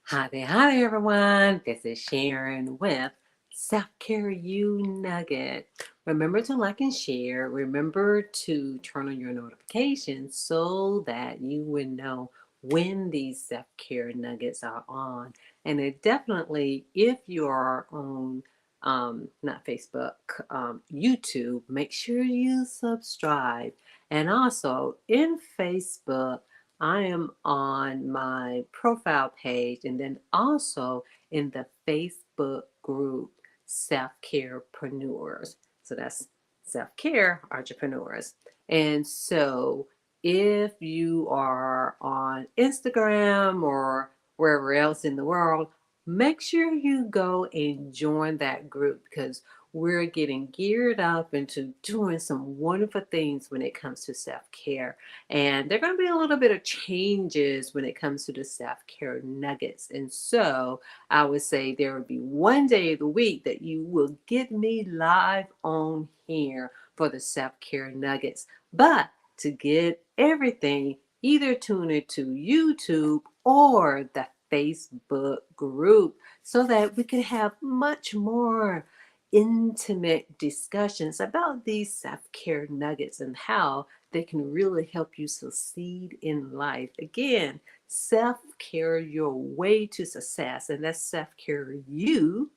Hi there, everyone. This is Sharon with Self Care You Nugget. Remember to like and share. Remember to turn on your notifications so that you would know when these self care nuggets are on. And it definitely, if you are on not Facebook, YouTube, make sure you subscribe. And also in Facebook, I am on my profile page and then also in the Facebook group Self Carepreneurs. So that's Self Care Entrepreneurs. And so if you are on Instagram or wherever else in the world, make sure you go and join that group because we're getting geared up into doing some wonderful things when it comes to self care. And there are going to be a little bit of changes when it comes to the self care nuggets. And so I would say there will be one day of the week that you will get me live on here for the self care nuggets. But to get everything, either tune into YouTube or the Facebook group so that we can have much more intimate discussions about these self care nuggets and how they can really help you succeed in life. Again, self care, your way to success, and that's self care you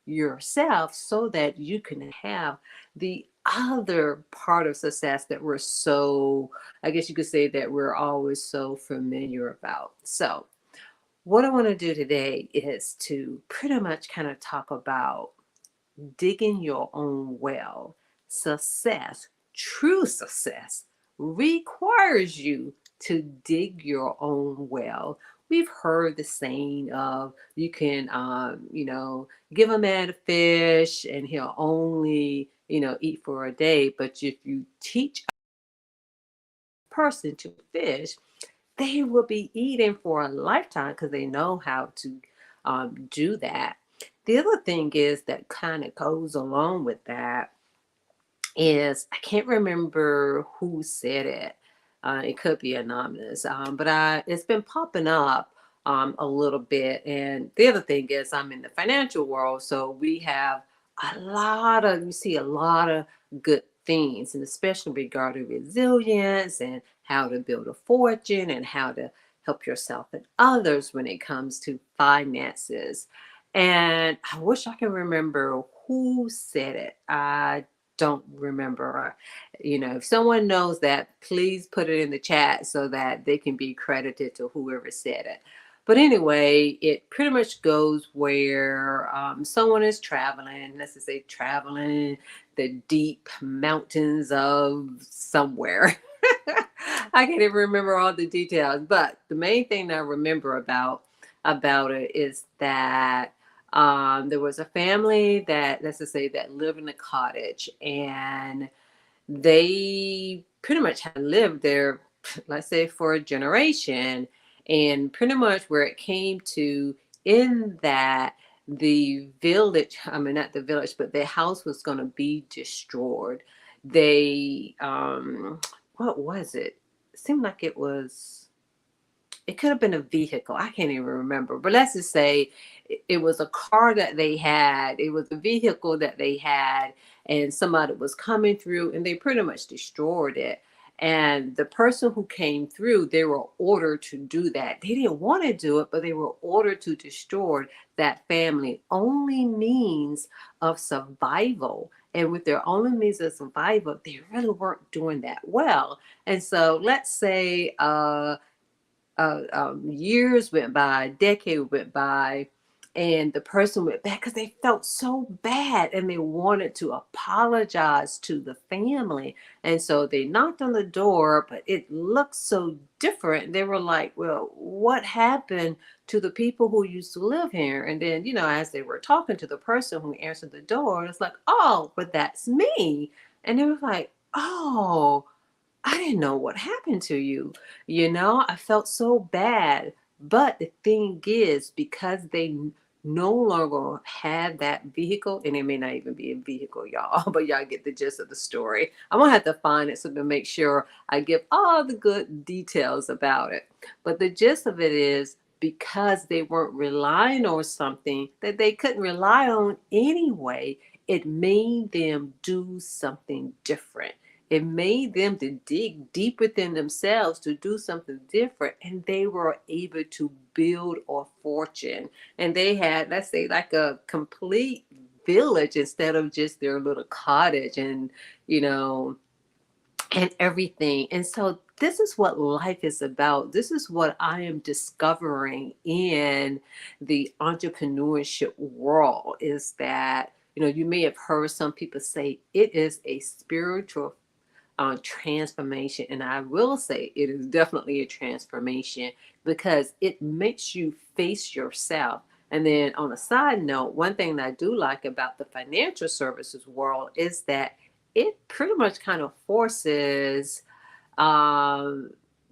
yourself so that you can have the other part of success that we're so, I guess you could say, that we're always so familiar about. So, what I want to do today is to pretty much kind of talk about digging your own well. Success, true success, requires you to dig your own well. We've heard the saying of you can, give a man a fish and he'll only, eat for a day. But if you teach a person to fish, they will be eating for a lifetime because they know how to do that. The other thing is that kind of goes along with that is I can't remember who said it. It could be anonymous, but it's been popping up a little bit. And the other thing is I'm in the financial world, so we have you see a lot of good things, and especially regarding resilience and how to build a fortune and how to help yourself and others when it comes to finances. And I wish I can remember who said it. I don't remember. If someone knows that, please put it in the chat so that they can be credited to whoever said it. But anyway, it pretty much goes where someone is traveling, let's just say traveling the deep mountains of somewhere. I can't even remember all the details, but the main thing that I remember about it is that there was a family that, let's just say, that lived in a cottage, and they pretty much had lived there, let's say, for a generation. And pretty much where it came to in that the village, I mean, not the village, but their house was going to be destroyed. They, what was it? It seemed like it could have been a vehicle. I can't even remember. But let's just say it was a car that they had. It was a vehicle that they had, and somebody was coming through, and they pretty much destroyed it. And the person who came through, they were ordered to do that. They didn't want to do it, but they were ordered to destroy that family only means of survival. And with their only means of survival, they really weren't doing that well. And so let's say years went by, a decade went by, and the person went back because they felt so bad and they wanted to apologize to the family. And so they knocked on the door, but it looked so different. They were like, well, what happened to the people who used to live here? And then, as they were talking to the person who answered the door, it's like, oh, but that's me. And they were like, oh, I didn't know what happened to you. I felt so bad. But the thing is, because they no longer had that vehicle, and it may not even be a vehicle, y'all, but y'all get the gist of the story. I'm gonna have to find it so to make sure I give all the good details about it. But the gist of it is because they weren't relying on something that they couldn't rely on anyway, it made them do something different. It made them to dig deep within themselves to do something different, and they were able to build a fortune. And they had, let's say, like a complete village instead of just their little cottage, and you know, and everything. And so this is what life is about. This is what I am discovering in the entrepreneurship world, is that, you may have heard some people say it is a spiritual transformation. And I will say it is definitely a transformation because it makes you face yourself. And then on a side note, one thing that I do like about the financial services world is that it pretty much kind of forces um,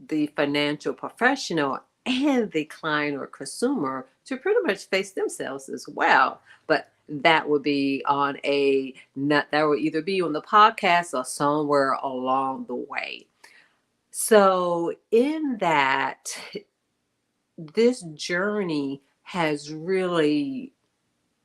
the financial professional and the client or consumer to pretty much face themselves as well. But that would be on a not that would either be on the podcast or somewhere along the way. So in that, this journey has really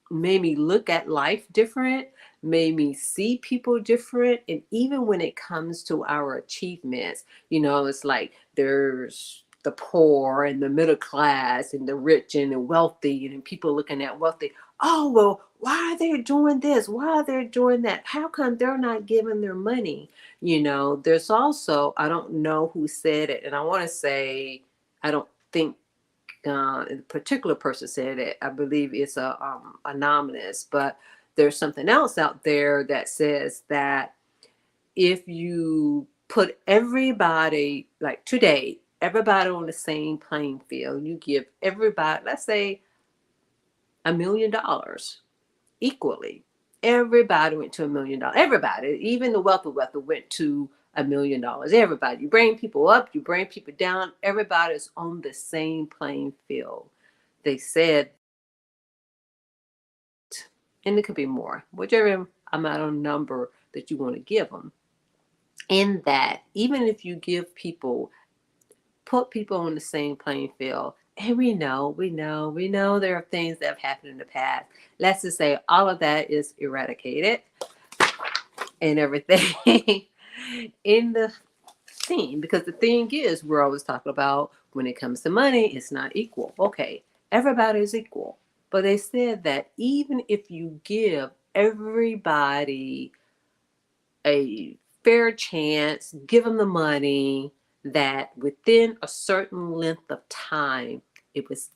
made me look at life different, made me see people different. And even when it comes to our achievements, it's like there's the poor and the middle class and the rich and the wealthy, and people looking at wealthy. Oh, well, why are they doing this? Why are they doing that? How come they're not giving their money? There's also, I don't know who said it, and I want to say, I don't think a particular person said it. I believe it's a anonymous, but there's something else out there that says that if you put everybody, like today, everybody on the same playing field, you give everybody, let's say, $1 million equally. Everybody went to $1 million. Everybody, even the wealthy went to $1 million. Everybody, you bring people up, you bring people down. Everybody's on the same playing field. They said, and it could be more, whichever amount of number that you want to give them. In that, even if you put people on the same playing field, and we know there are things that have happened in the past. Let's just say all of that is eradicated and everything in the thing, because the thing is, we're always talking about when it comes to money, it's not equal. Okay, everybody is equal. But they said that even if you give everybody a fair chance, give them the money, that within a certain length of time, it was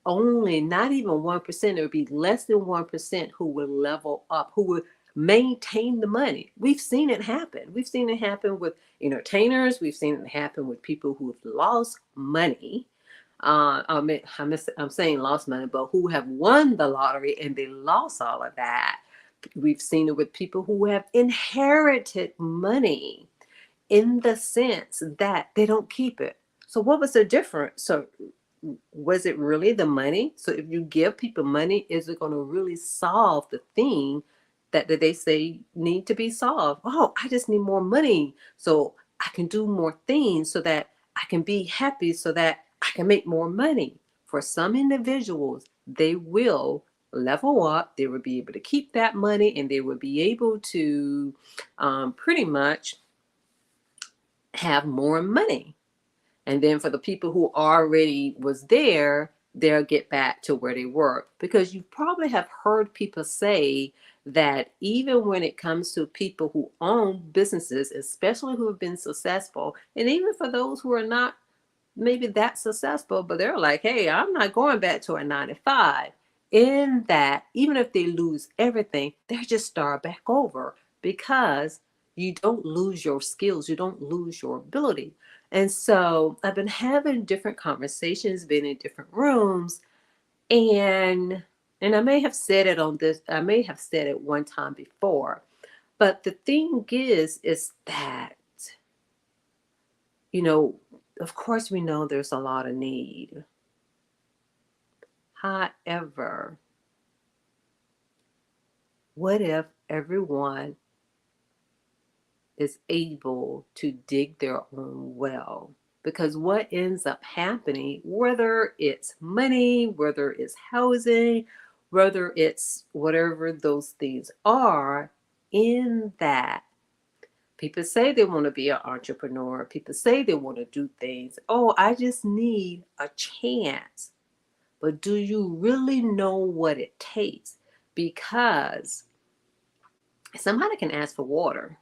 only not even 1%, it would be less than 1% who would level up, who would maintain the money. We've seen it happen. We've seen it happen with entertainers. We've seen it happen with people who've lost money. I'm saying lost money, but who have won the lottery and they lost all of that. We've seen it with people who have inherited money in the sense that they don't keep it. So what was the difference? So was it really the money? So if you give people money, is it going to really solve the thing that they say need to be solved? Oh, I just need more money so I can do more things, so that I can be happy, so that I can make more money. For some individuals, they will level up. They will be able to keep that money, and they will be able to pretty much have more money. And then for the people who already was there, they'll get back to where they were. Because you probably have heard people say that even when it comes to people who own businesses, especially who have been successful, and even for those who are not maybe that successful, but they're like, hey, I'm not going back to a 9 to 5. In that, even if they lose everything, they just start back over, because you don't lose your skills, you don't lose your ability. And so I've been having different conversations, been in different rooms, and I may have said it on this, I may have said it one time before, but the thing is that, you know, of course we know there's a lot of need. However, what if everyone is able to dig their own well? Because what ends up happening, whether it's money, whether it's housing, whether it's whatever those things are, in that people say they want to be an entrepreneur, people say they want to do things. Oh, I just need a chance. But do you really know what it takes? Because somebody can ask for water.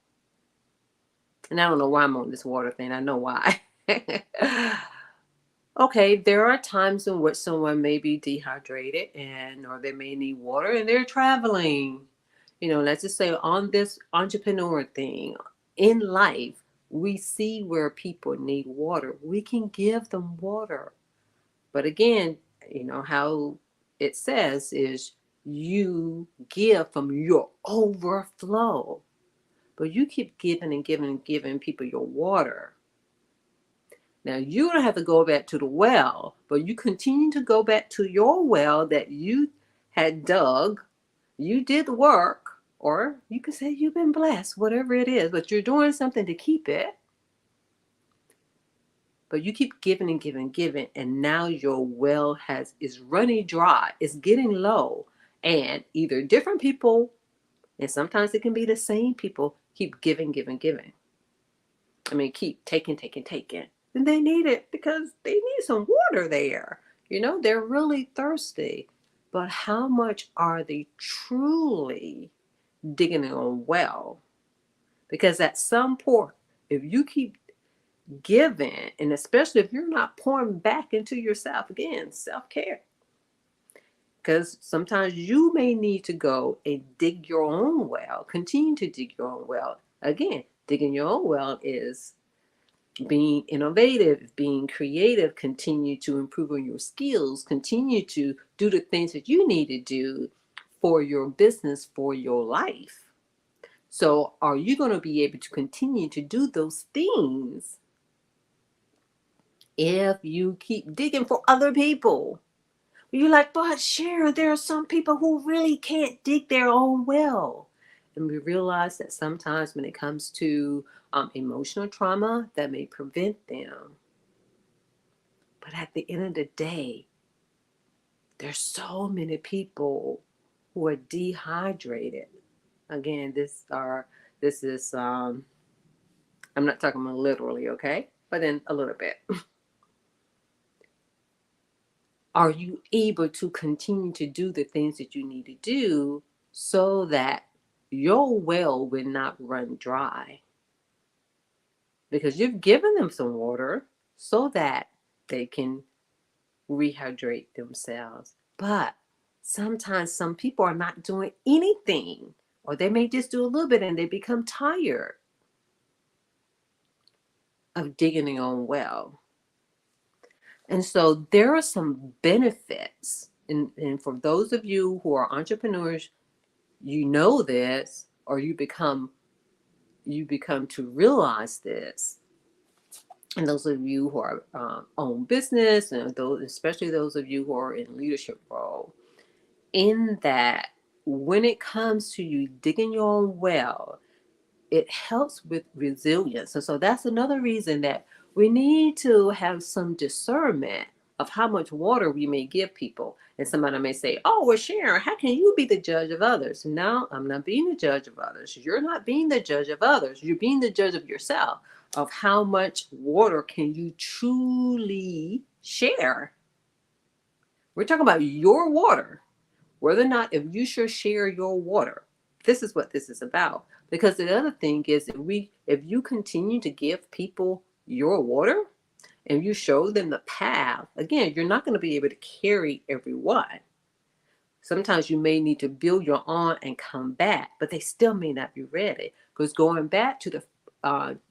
And I don't know why I'm on this water thing. I know why. Okay, there are times in which someone may be dehydrated and or they may need water and they're traveling. Let's just say on this entrepreneur thing in life, we see where people need water. We can give them water. But again, how it says is you give from your overflow. But you keep giving and giving and giving people your water. Now you don't have to go back to the well, but you continue to go back to your well that you had dug. You did the work, or you could say you've been blessed, whatever it is, but you're doing something to keep it. But you keep giving and giving and giving, and now your well is running dry. It's getting low. And either different people, and sometimes it can be the same people, keep giving, giving, giving. Keep taking, taking, taking. And they need it because they need some water there. They're really thirsty. But how much are they truly digging in a well? Because at some point, if you keep giving, and especially if you're not pouring back into yourself, again, self-care. Because sometimes you may need to go and dig your own well, continue to dig your own well. Again, digging your own well is being innovative, being creative, continue to improve on your skills, continue to do the things that you need to do for your business, for your life. So are you going to be able to continue to do those things if you keep digging for other people? You're like, but Sharon, there are some people who really can't dig their own well. And we realize that sometimes when it comes to emotional trauma, that may prevent them. But at the end of the day, there's so many people who are dehydrated. Again, this is I'm not talking about literally, okay? But then a little bit. Are you able to continue to do the things that you need to do so that your well will not run dry? Because you've given them some water so that they can rehydrate themselves. But sometimes some people are not doing anything, or they may just do a little bit and they become tired of digging their own well. And so there are some benefits. And for those of you who are entrepreneurs, you know this, or you become to realize this. And those of you who are own business, and those, especially those of you who are in leadership role, in that when it comes to you digging your own well, it helps with resilience. And so that's another reason that we need to have some discernment of how much water we may give people. And somebody may say, oh, well, Sharon, how can you be the judge of others? No, I'm not being the judge of others. You're not being the judge of others. You're being the judge of yourself, of how much water can you truly share. We're talking about your water, whether or not if you should share your water. This is what this is about. Because the other thing is, if you continue to give people your water and you show them the path, again, you're not going to be able to carry everyone. Sometimes you may need to build your own and come back, but they still may not be ready. Because going back to the,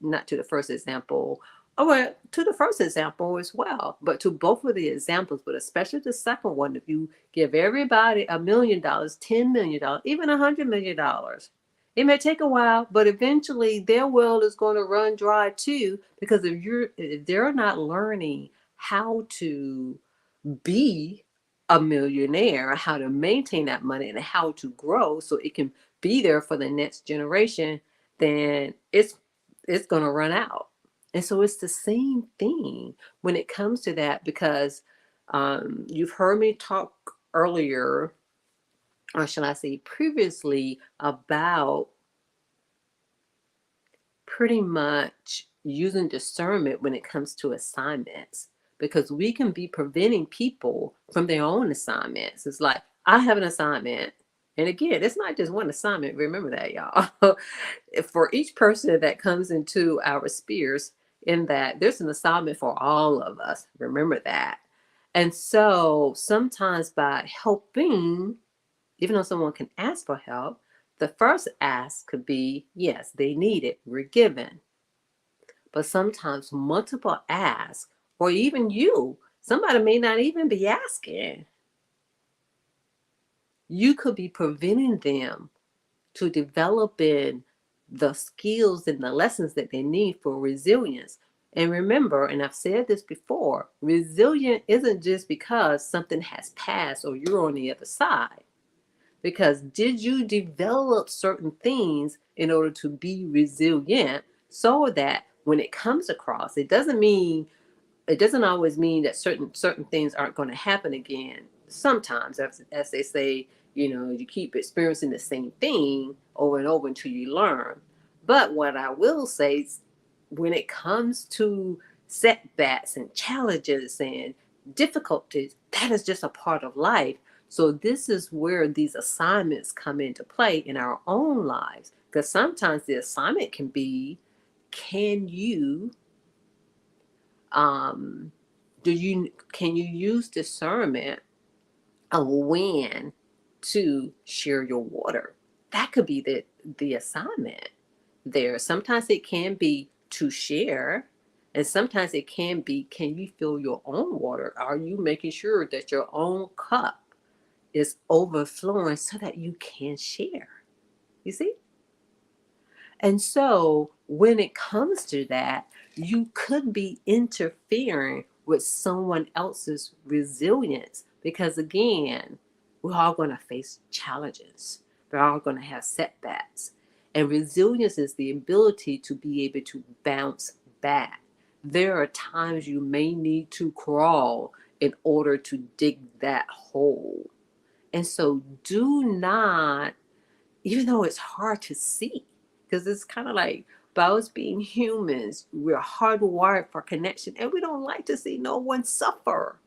not to the first example, well, to the first example as well, but to both of the examples, but especially the second one, if you give everybody $1 million, $10 million, even $100 million, it may take a while, but eventually their well is going to run dry too, because if they're not learning how to be a millionaire, how to maintain that money and how to grow so it can be there for the next generation, then it's going to run out. And so it's the same thing when it comes to that, because you've heard me talk earlier, or shall I say previously, about pretty much using discernment when it comes to assignments, because we can be preventing people from their own assignments. It's like, I have an assignment. And again, it's not just one assignment. Remember that, y'all. For each person that comes into our spheres, in that there's an assignment for all of us. Remember that. And so sometimes by helping, even though someone can ask for help, the first ask could be, yes, they need it, we're given. But sometimes multiple asks, or even you, somebody may not even be asking. You could be preventing them to developing the skills and the lessons that they need for resilience. And remember, and I've said this before, resilient isn't just because something has passed or you're on the other side. Because did you develop certain things in order to be resilient, so that when it comes across, it doesn't always mean that certain things aren't going to happen again. Sometimes, as they say, you keep experiencing the same thing over and over until you learn. But what I will say is, when it comes to setbacks and challenges and difficulties, that is just a part of life. So this is where these assignments come into play in our own lives, because sometimes the assignment can be, can you um can you use discernment of when to share your water? That could be the assignment there. Sometimes it can be to share, and sometimes it can be, can you fill your own water? Are you making sure that your own cup is overflowing so that you can share? You see? And so when it comes to that, you could be interfering with someone else's resilience, because again, we're all going to face challenges. We're all going to have setbacks. And resilience is the ability to be able to bounce back. There are times you may need to crawl in order to dig that hole. And so do not, even though it's hard to see, because it's kind of like, by us being humans, we're hardwired for connection, and we don't like to see no one suffer.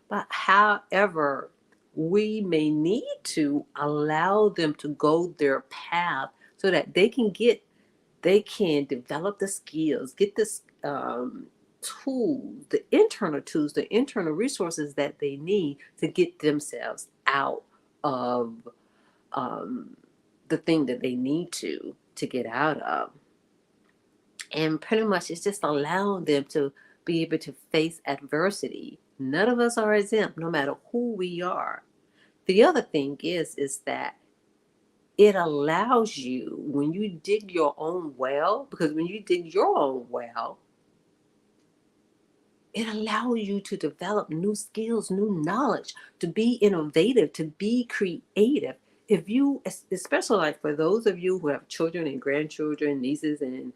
But however, we may need to allow them to go their path so that they can develop the skills, get this tools, the internal resources that they need to get themselves out of um, the thing that they need to get out of. And pretty much it's just allowing them to be able to face adversity. None of us are exempt, no matter who we are. The other thing is that it allows you, when you dig your own well, because when you dig your own well, it allows you to develop new skills, new knowledge, to be innovative, to be creative. If you, especially like for those of you who have children and grandchildren, nieces and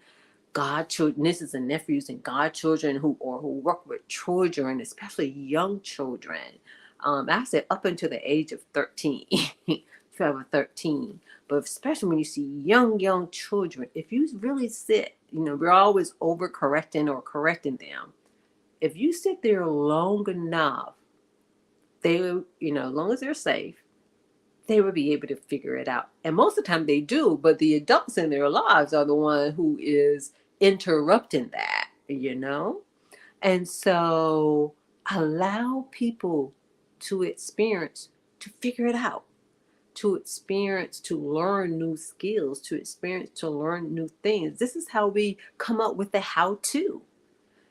godchildren, nieces and nephews and godchildren who work with children, especially young children. I said up until the age of 13, 12 or 13. But especially when you see young children, if you really sit, we're always overcorrecting or correcting them. If you sit there long enough, they, as long as they're safe, they will be able to figure it out. And most of the time they do, but the adults in their lives are the one who is interrupting that. And so allow people to experience, to figure it out, to experience, to learn new skills, to experience, to learn new things. This is how we come up with the how to.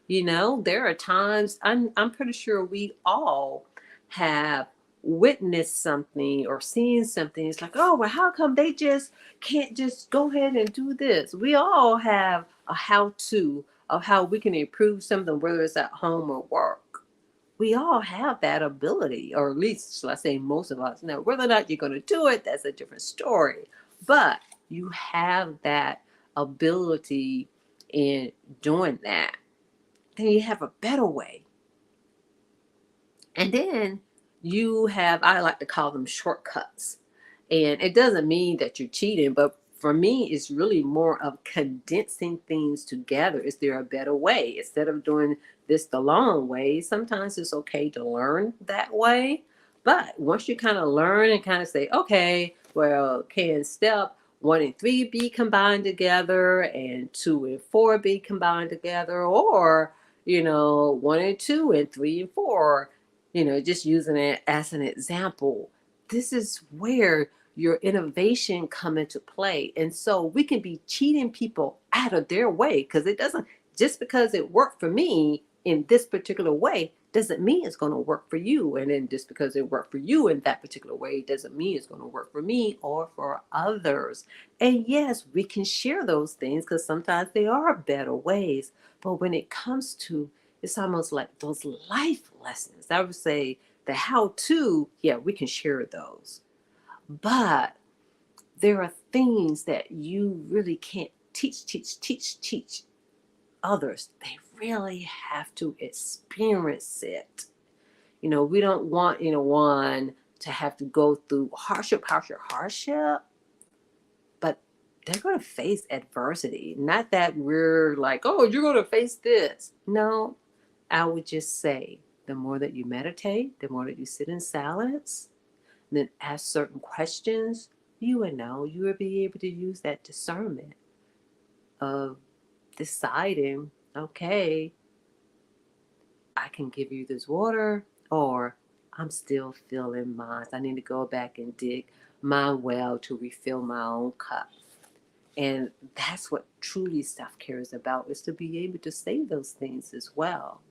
There are times, I'm pretty sure we all have witnessed something or seen something. It's like, oh, well, how come they just can't just go ahead and do this? We all have a how to of how we can improve something, whether it's at home or work. We all have that ability, or at least, shall I say, most of us. Now, whether or not you're going to do it, that's a different story. But you have that ability in doing that, then you have a better way. And then you have, I like to call them shortcuts. And it doesn't mean that you're cheating, but for me, it's really more of condensing things together. Is there a better way? Instead of doing this the long way, sometimes it's okay to learn that way. But once you kind of learn and kind of say, okay, well, can step 1 and 3 be combined together and 2 and 4 be combined together? Or, 1 and 2 and 3 and 4, just using it as an example. This is where your innovation come into play. And so we can be cheating people out of their way, because it doesn't, just because it worked for me in this particular way doesn't mean it's going to work for you. And then just because it worked for you in that particular way doesn't mean it's going to work for me or for others. And yes, we can share those things because sometimes they are better ways. But when it comes to, it's almost like those life lessons, I would say the how to, yeah, we can share those. But there are things that you really can't teach others. They really have to experience it. We don't want anyone to have to go through hardship, but they're going to face adversity. Not that we're like, oh, you're going to face this. No, I would just say the more that you meditate, the more that you sit in silence, then ask certain questions, you would know, you would be able to use that discernment of deciding, okay, I can give you this water, or I'm still filling mine. I need to go back and dig my well to refill my own cup. And that's what truly self-care is about, is to be able to say those things as well.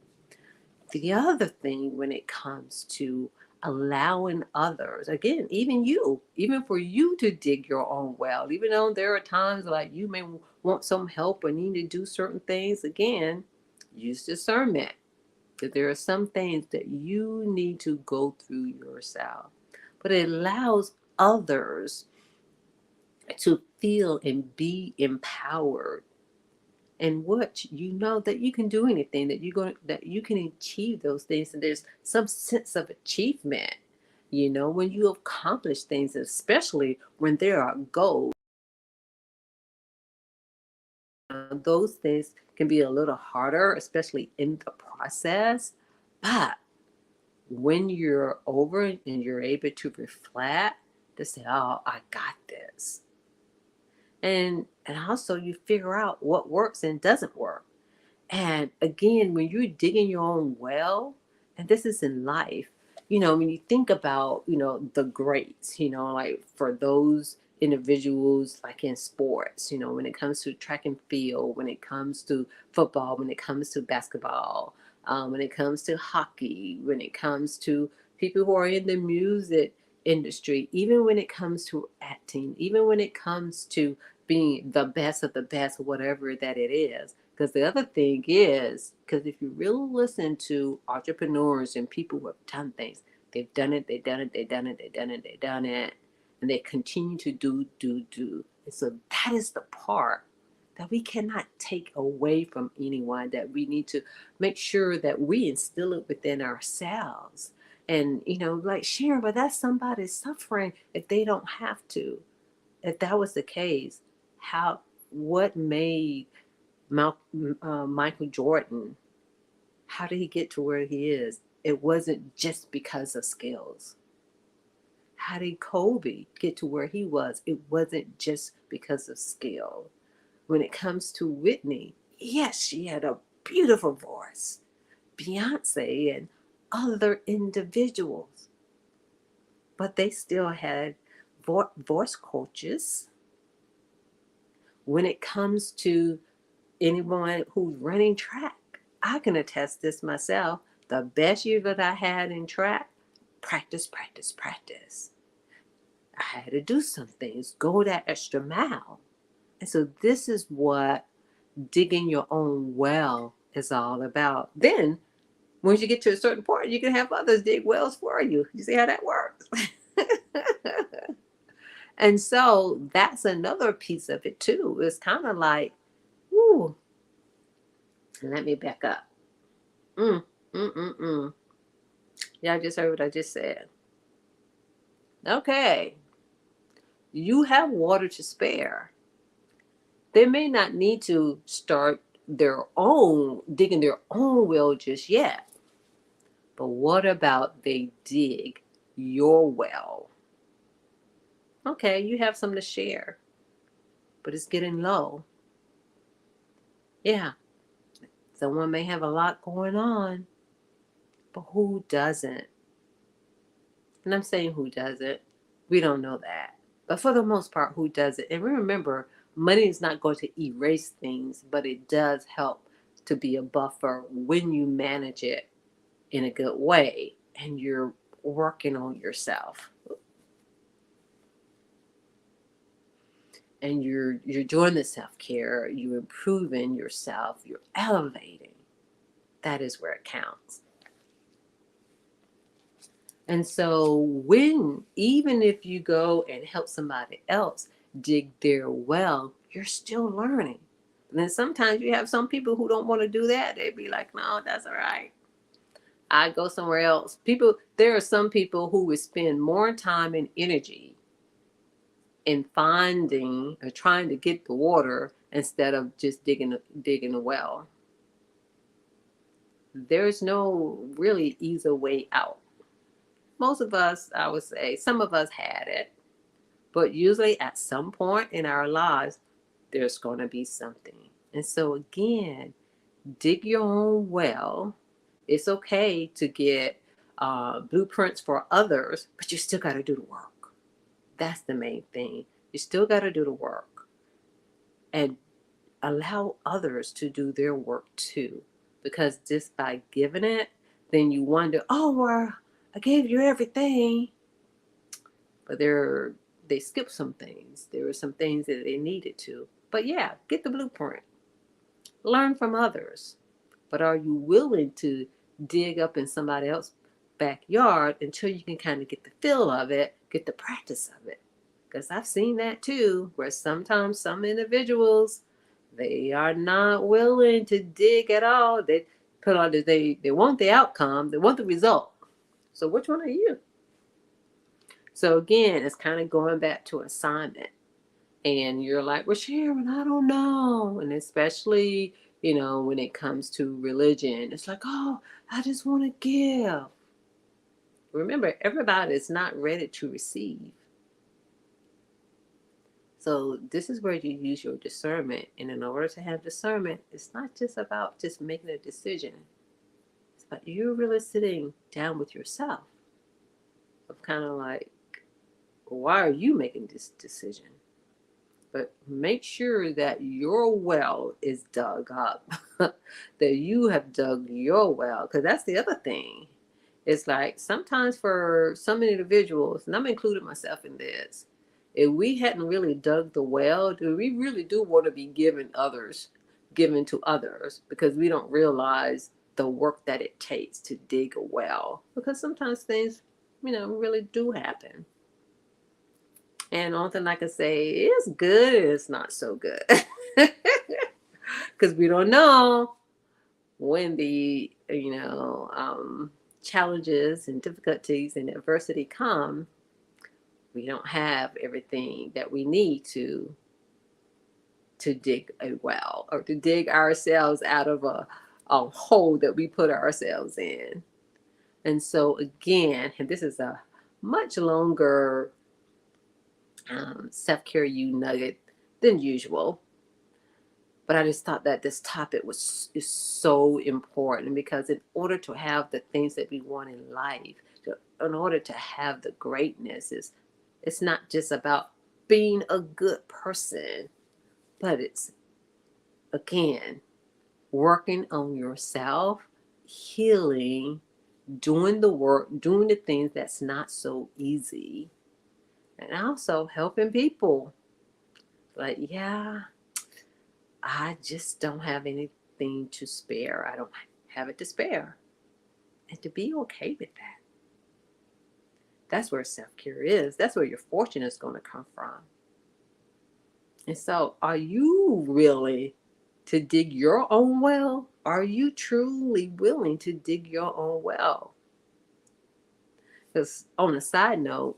The other thing when it comes to allowing others, again, even for you to dig your own well, even though there are times like you may want some help or need to do certain things, again, use discernment. That there are some things that you need to go through yourself, but it allows others to feel and be empowered, and what you know that you can do anything, that you can achieve those things, and there's some sense of achievement, when you accomplish things, especially when there are goals. Those things can be a little harder, especially in the process, but when you're over and you're able to reflect, to say, oh, I got this. And also you figure out what works and doesn't work. And again, when you're digging your own well, and this is in life, when you think about, the greats, like for those individuals, like in sports, when it comes to track and field, when it comes to football, when it comes to basketball, when it comes to hockey, when it comes to people who are in the music industry, even when it comes to acting, even when it comes to being the best of the best, whatever that it is. Because the other thing is, because if you really listen to entrepreneurs and people who have done things, they've done it, they've done it, they've done it, they've done it, they've done it, and they continue to do. And so that is the part that we cannot take away from anyone, that we need to make sure that we instill it within ourselves. And, like Sharon, but that's somebody suffering if they don't have to. If that was the case, what made Michael Jordan, how did he get to where he is? It wasn't just because of skills. How did Kobe get to where he was? It wasn't just because of skill. When it comes to Whitney, yes, she had a beautiful voice. Beyonce and other individuals, but they still had voice coaches. When it comes to anyone who's running track, I can attest this myself. The best year that I had in track, practice. I had to do some things, go that extra mile. And so this is what digging your own well is all about. Then once you get to a certain point, you can have others dig wells for you. You see how that works? And so that's another piece of it too. It's kind of like, ooh, Let me back up. Mm, mm, mm, mm. Y'all just heard what I just said. Okay, you have water to spare. They may not need to start digging their own well just yet. But what about they dig your well? Okay, you have some to share, but it's getting low. Yeah, someone may have a lot going on, but who doesn't? And I'm saying who doesn't. We don't know that. But for the most part, who does it? And remember, money is not going to erase things, but it does help to be a buffer when you manage it in a good way and you're working on yourself and you're doing the self-care, you're improving yourself, you're elevating. That is where it counts. And so when even if you go and help somebody else dig their well, you're still learning. And then sometimes you have some people who don't want to do that. They'd be like, no, that's all right. I go somewhere else. There are some people who would spend more time and energy in finding or trying to get the water instead of just digging a well. There's no really easy way out. Most of us, I would say, some of us had it, but usually at some point in our lives, there's going to be something. And so again, dig your own well. It's okay to get blueprints for others, but you still got to do the work. That's the main thing. You still got to do the work and allow others to do their work too. Because just by giving it, then you wonder, oh, well, I gave you everything. But they skipped some things. There were some things that they needed to. But yeah, get the blueprint. Learn from others. But are you willing to dig up in somebody else's backyard until you can kind of get the feel of it, get the practice of it? Because I've seen that too, where sometimes some individuals, they are not willing to dig at all. They put on they want the outcome, they want the result. So which one are you? So again, it's kind of going back to assignment. And you're like, well, Sharon, I don't know. And especially, when it comes to religion, it's like, oh, I just want to give. Remember, everybody is not ready to receive. So this is where you use your discernment. And in order to have discernment, it's not just about just making a decision. It's about you really sitting down with yourself of kind of like, why are you making this decision? But make sure that your well is dug up, that you have dug your well. Because that's the other thing. It's like sometimes for some individuals, and I'm including myself in this, if we hadn't really dug the well, we really do want to be given to others, because we don't realize the work that it takes to dig a well. Because sometimes things, really do happen. And the only thing I can say is good, it's not so good. Because we don't know when the, challenges and difficulties and adversity come, we don't have everything that we need to dig a well or to dig ourselves out of a hole that we put ourselves in. And so again, and this is a much longer self-care nugget than usual, but I just thought that this topic is so important, because in order to have the things that we want in life, in order to have the greatness, it's not just about being a good person, but it's, again, working on yourself, healing, doing the work, doing the things that's not so easy, and also helping people. Like, yeah, I just don't have anything to spare. I don't have it to spare. And to be okay with that. That's where self-care is. That's where your fortune is going to come from. And so, are you really to dig your own well? Are you truly willing to dig your own well? Because on a side note,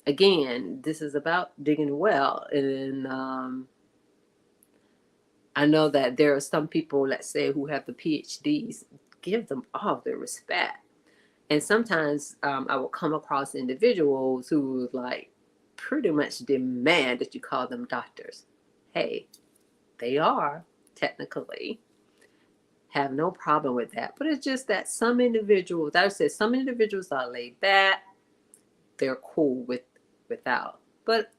again, this is about digging a well. And I know that there are some people, let's say, who have the PhDs. Give them all the respect. And sometimes I will come across individuals who like pretty much demand that you call them doctors. Hey, they are technically, have no problem with that. But it's just that some individuals, I would say some individuals are laid back. They're cool without. But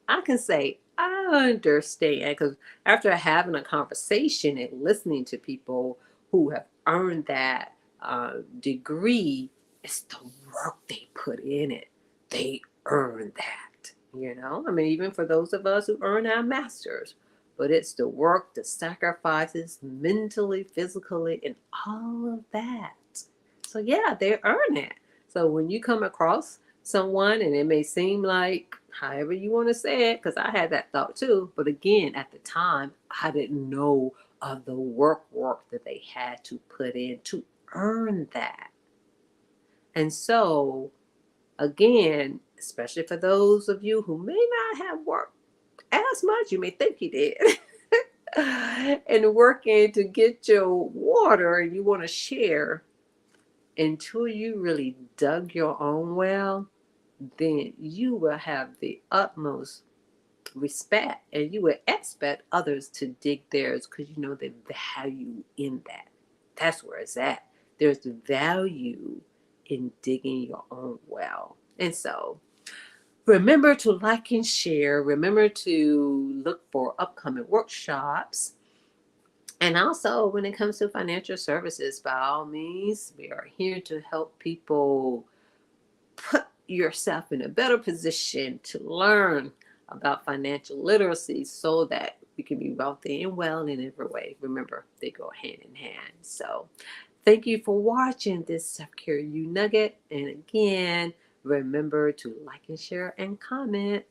I can say I understand because after having a conversation and listening to people who have earned that degree, it's the work they put in it. They earn that, you know? I mean, even for those of us who earn our masters, but it's the work, the sacrifices, mentally, physically, and all of that. So, yeah, they earn it. So, when you come across someone and it may seem like however you want to say it, because I had that thought too, but again, at the time, I didn't know of the work that they had to put in to earn that. And so, again, especially for those of you who may not have worked as much, you may think you did, and working to get your water and you want to share until you really dug your own well, then you will have the utmost respect and you would expect others to dig theirs because you know the value in that. That's where it's at. There's the value in digging your own well. And so remember to like and share. Remember to look for upcoming workshops. And also, when it comes to financial services, by all means, we are here to help people put yourself in a better position to learn about financial literacy so that we can be wealthy and well in every way. Remember, they go hand in hand. So thank you for watching this Self-Care You Nugget. And again, remember to like and share and comment.